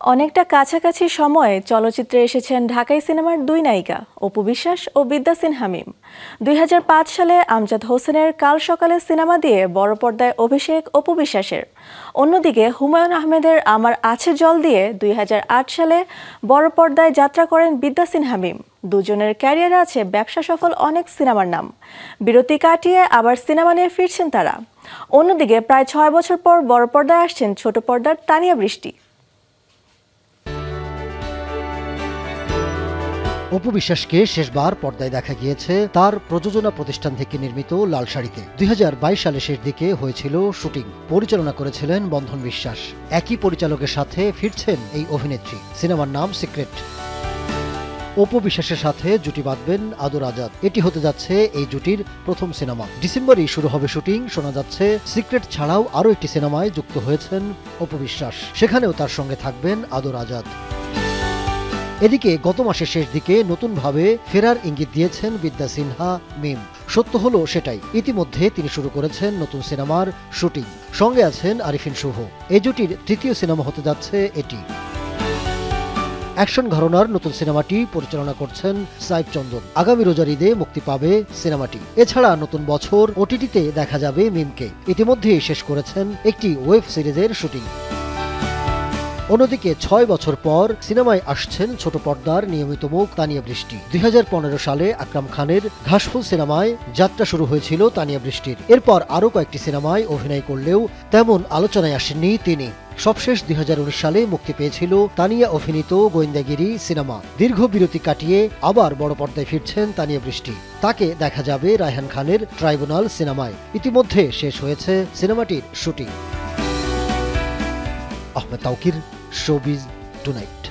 অনেকটা কাছাকাছি সময়ে চলচ্চিত্রে এসেছেন ঢাকাই সিনেমার দুই নায়িকা অপু বিশ্বাস ও বিদ্যা সিনহা মিম। ২০০৫ সালে আমজাদ হোসেনের কাল সকালে সিনেমা দিয়ে বড় পর্দায় অভিষেক অপু বিশ্বাসের। অন্যদিকে হুমায়ুন আহমেদের আমার আছে জল দিয়ে ২০০৮ সালে বড় পর্দায় যাত্রা করেন বিদ্যা সিনহা মিম। দুজনের ক্যারিয়ারে আছে ব্যবসা সফল অনেক সিনেমার নাম। বিরতি কাটিয়ে আবার সিনেমা নিয়ে ফিরছেন তারা। অন্যদিকে প্রায় ৬ বছর পর বড় পর্দায় আসছেন ছোট পর্দার তানিয়া বৃষ্টি। অপু বিশ্বাসকে শেষবার পর্দায় দেখা গিয়েছে তার প্রযোজনা প্রতিষ্ঠান থেকে নির্মিত লাল শাড়িতে। ২০২২ সালের শেষ দিকে হয়েছিল শুটিং। পরিচালনা করেছিলেন বন্ধন বিশ্বাস। একই পরিচালকের সাথে ফিরছেন এই অভিনেত্রী। সিনেমার নাম সিক্রেট। অপু বিশ্বাসের সাথে জুটি বাঁধবেন আদর আজাদ। এটি হতে যাচ্ছে এই জুটির প্রথম সিনেমা। ডিসেম্বরেই শুরু হবে শুটিং। শোনা যাচ্ছে সিক্রেট ছাড়াও আরও একটি সিনেমায় যুক্ত হয়েছেন অপু বিশ্বাস। সেখানেও তার সঙ্গে থাকবেন আদর আজাদ। এদিকে গত মাসের শেষ দিকে নতুনভাবে ফেরার ইঙ্গিত দিয়েছেন বিদ্যা সিনহা মিম। সত্য হলো সেটাই, ইতিমধ্যে তিনি শুরু করেছেন নতুন সিনেমার শুটিং। সঙ্গে আছেন আরিফিন শুভ। এই জুটির তৃতীয় সিনেমা হতে যাচ্ছে এটি। অ্যাকশন ঘরানার নতুন সিনেমাটি পরিচালনা করছেন সাইফ চন্দন। আগামী রোজার ঈদে মুক্তি পাবে সিনেমাটি। এছাড়া নতুন বছর ওটিটিতে দেখা যাবে মিমকে। ইতিমধ্যেই শেষ করেছেন একটি ওয়েব সিরিজের শুটিং। অন্যদিকে ৬ বছর পর সিনেমায় আসছেন ছোট পর্দার নিয়মিত মুখ তানিয়া বৃষ্টি। ২০১৫ সালে আকরাম খানের ঘাসফুল সিনেমায় যাত্রা শুরু হয়েছিল তানিয়া বৃষ্টির। এরপর আরও কয়েকটি সিনেমায় অভিনয় করলেও তেমন আলোচনায় আসেননি তিনি। সবশেষ ২০১৯ সালে মুক্তি পেয়েছিল তানিয়া অভিনীত গোয়েন্দাগিরি সিনেমা। দীর্ঘ বিরতি কাটিয়ে আবার বড় পর্দায় ফিরছেন তানিয়া বৃষ্টি। তাকে দেখা যাবে রায়হান খানের ট্রাইব্যুনাল সিনেমায়। ইতিমধ্যে শেষ হয়েছে সিনেমাটির shooting. Ahmed Tauquir, showbiz tonight.